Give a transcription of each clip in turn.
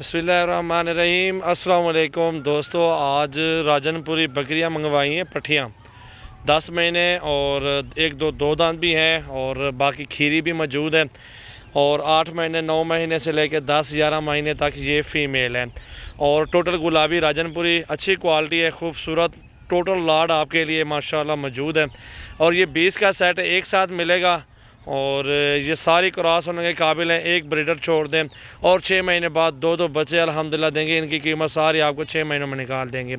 बिस्मिल्लाहिर्रहमानिर्रहीम। अस्सलाम वालेकुम दोस्तों, आज राजनपुरी बकरियां मंगवाई हैं पठियाँ 10 महीने और एक दो दांत भी हैं और बाकी खीरी भी मौजूद है। और 8 महीने 9 महीने से लेकर 10-11 महीने तक ये फ़ीमेल है। और टोटल गुलाबी राजनपुरी अच्छी क्वालिटी है, खूबसूरत टोटल लाड आपके लिए माशाल्लाह मौजूद है। और ये 20 का सेट एक साथ मिलेगा और ये सारी क्रॉस होने के काबिल हैं। एक ब्रीडर छोड़ दें और 6 महीने बाद दो बच्चे अल्हम्दुलिल्लाह देंगे। इनकी कीमत सारी आपको 6 महीनों में निकाल देंगे।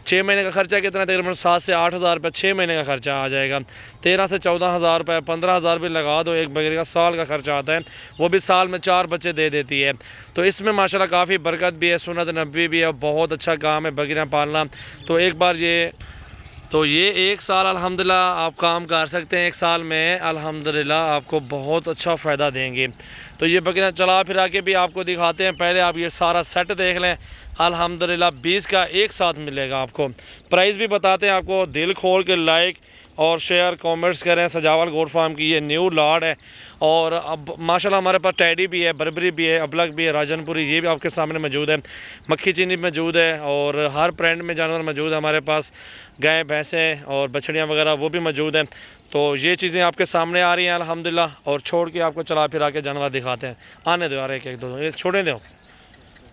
6 महीने का खर्चा कितना, तकरीबन 7 से 8 हज़ार रुपये 6 महीने का खर्चा आ जाएगा। 13 से 14 हज़ार रुपये 15 हज़ार भी लगा दो, एक बकरी का साल का खर्चा आता है। वो भी साल में 4 बच्चे दे देती है। तो इसमें माशाल्लाह काफ़ी बरकत भी है, सुन्नत नबी भी है, बहुत अच्छा काम है बकरियाँ पालना। तो एक बार ये एक साल अल्हम्दुलिल्लाह आप काम कर सकते हैं। एक साल में अल्हम्दुलिल्लाह आपको बहुत अच्छा फ़ायदा देंगे। तो ये बकरियाँ चला फिरा के भी आपको दिखाते हैं। पहले आप ये सारा सेट देख लें। अल्हम्दुलिल्लाह 20 का एक साथ मिलेगा आपको। प्राइस भी बताते हैं आपको। दिल खोल के लाइक और शेयर कमेंट्स करें। सजावल गोट फार्म की ये न्यू लाड है। और अब माशाल्लाह हमारे पास टैडी भी है, बर्बरी भी है, अबलग भी है, राजनपुरी ये भी आपके सामने मौजूद है। मक्खी चीनी मौजूद है और हर ब्रांड में जानवर मौजूद है हमारे पास। गाय भैंसें और बछड़ियाँ वगैरह वो भी मौजूद हैं। तो ये चीज़ें आपके सामने आ रही हैं अल्हम्दुलिल्लाह। और छोड़ के आपको चला फिरा के जानवर दिखाते हैं। आने दो यार, एक दो ये छोड़े दो।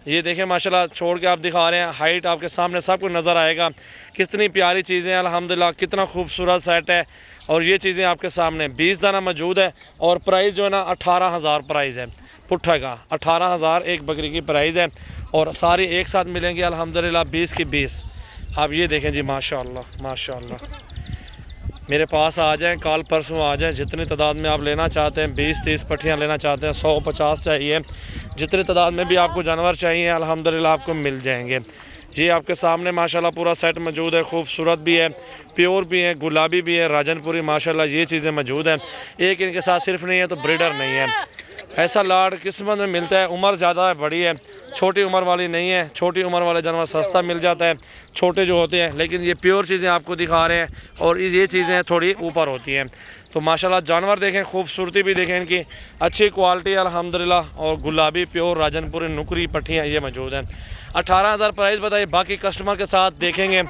ये देखें माशाल्लाह छोड़ के आप दिखा रहे हैं। हाइट आपके सामने सब कुछ नज़र आएगा। कितनी प्यारी चीज़ें हैं अल्हम्दुलिल्लाह, कितना खूबसूरत सेट है। और ये चीज़ें आपके सामने 20 दाना मौजूद है। और प्राइस जो है ना 18 हज़ार प्राइस है पुट्ठा का। 18 हज़ार एक बकरी की प्राइस है। और सारी एक साथ मिलेंगी अल्हम्दुलिल्लाह 20 की 20। आप ये देखें जी माशाल्लाह माशाल्लाह। मेरे पास आ जाएं, कल परसों आ जाएं। जितनी तादाद में आप लेना चाहते हैं, 20-30 पट्टियाँ लेना चाहते हैं, 100-50 चाहिए, जितनी तादाद में भी आपको जानवर चाहिए अल्हम्दुलिल्लाह आपको मिल जाएंगे। ये आपके सामने माशाल्लाह पूरा सेट मौजूद है। खूबसूरत भी है, प्योर भी है, गुलाबी भी है, राजनपुरी माशाल्लाह ये चीज़ें मौजूद हैं। एक इनके साथ सिर्फ नहीं है तो ब्रीडर नहीं है। ऐसा लाड किस्मत में मिलता है। उम्र ज़्यादा बड़ी है, छोटी उम्र वाली नहीं है। छोटी उम्र वाले जानवर सस्ता मिल जाता है, छोटे जो होते हैं। लेकिन ये प्योर चीज़ें आपको दिखा रहे हैं और ये चीज़ें थोड़ी ऊपर होती हैं। तो माशाल्लाह जानवर देखें, खूबसूरती भी देखें इनकी, अच्छी क्वालिटी अल्हम्दुलिल्लाह। और गुलाबी प्योर राजनपुरी नुकरी पट्टियाँ ये मौजूद हैं। 18 हज़ार प्राइस बताइए। बाकी कस्टमर के साथ देखेंगे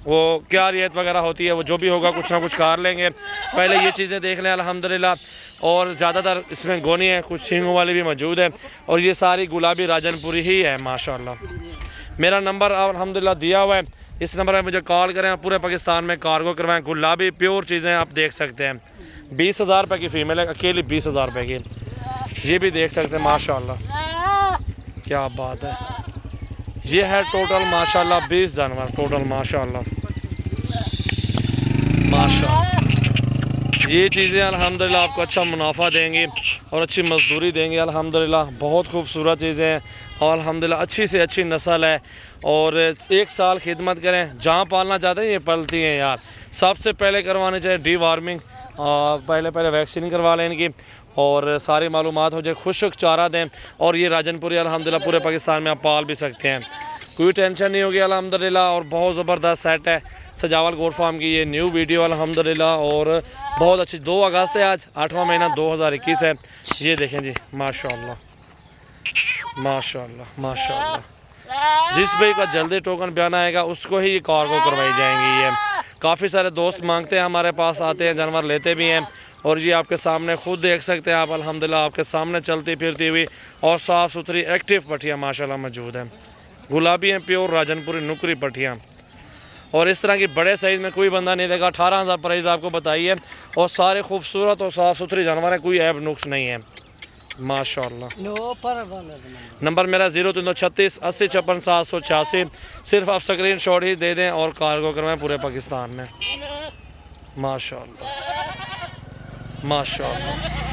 वो क्या रियायत वगैरह होती है, वो जो भी होगा कुछ ना कुछ कर लेंगे। पहले ये चीज़ें देख लें अल्हम्दुलिल्लाह। और ज़्यादातर इसमें गोनी है, कुछ सींगों वाली भी मौजूद है। और ये सारी गुलाबी राजनपुरी ही है माशाल्लाह। मेरा नंबर अल्हम्दुलिल्लाह दिया हुआ है, इस नंबर पर मुझे कॉल करें। पूरे पाकिस्तान में कार्गो करवाएं। गुलाबी प्योर चीज़ें आप देख सकते हैं। 20 हज़ार रुपये की फ़ीमेल है, अकेली 20 हज़ार रुपये की। ये भी देख सकते हैं माशाल्लाह, क्या बात है। ये है टोटल माशाल्लाह 20 जानवर टोटल माशाल्लाह माशाल्लाह। ये चीज़ें अल्हम्दुलिल्लाह आपको अच्छा मुनाफा देंगी और अच्छी मजदूरी देंगे अल्हम्दुलिल्लाह। बहुत खूबसूरत चीज़ें हैं और अल्हम्दुलिल्लाह अच्छी से अच्छी नस्ल है। और एक साल खिदमत करें, जहाँ पालना चाहते हैं ये पलती हैं यार। सबसे पहले करवानी चाहिए डी वार्मिंग, पहले वैक्सीन करवा लें इनकी और सारी मालूमात हो जाए। खुश्क चारा दें। और ये राजनपुरी अल्हम्दुलिल्लाह पूरे पाकिस्तान में आप पाल भी सकते हैं, कोई टेंशन नहीं होगी अल्हम्दुलिल्लाह। और बहुत ज़बरदस्त सेट है सजावल गोट फार्म की ये न्यू वीडियो अल्हम्दुलिल्लाह। और बहुत अच्छी 2 अगस्त है आज, 8वां महीना 2021 है। ये देखें जी माशाल्लाह माशाल्लाह माशाल्लाह। जिस भाई का जल्दी टोकन बयान आएगा उसको ही ये कार्गो करवाई जाएंगी। ये काफ़ी सारे दोस्त मांगते हैं, हमारे पास आते हैं, जानवर लेते भी हैं। और ये आपके सामने खुद देख सकते हैं आप अल्हम्दुलिल्लाह, आपके सामने चलती फिरती हुई और साफ़ सुथरी एक्टिव पट्टियाँ माशाल्लाह मौजूद हैं। गुलाबी हैं, प्योर राजनपुरी नुकरी पट्टियाँ। और इस तरह की बड़े साइज़ में कोई बंदा नहीं देगा। 18 हज़ार प्राइस आपको बताइए। और सारे खूबसूरत और साफ़ सुथरी जानवर हैं, कोई ऐब नुक्स नहीं है माशाल्लाह। नंबर मेरा 0336 80 56 786। सिर्फ आप स्क्रीन शॉट ही दे दें और कार्गो करवाएं पूरे पाकिस्तान में। माशाल्लाह माशाल्लाह।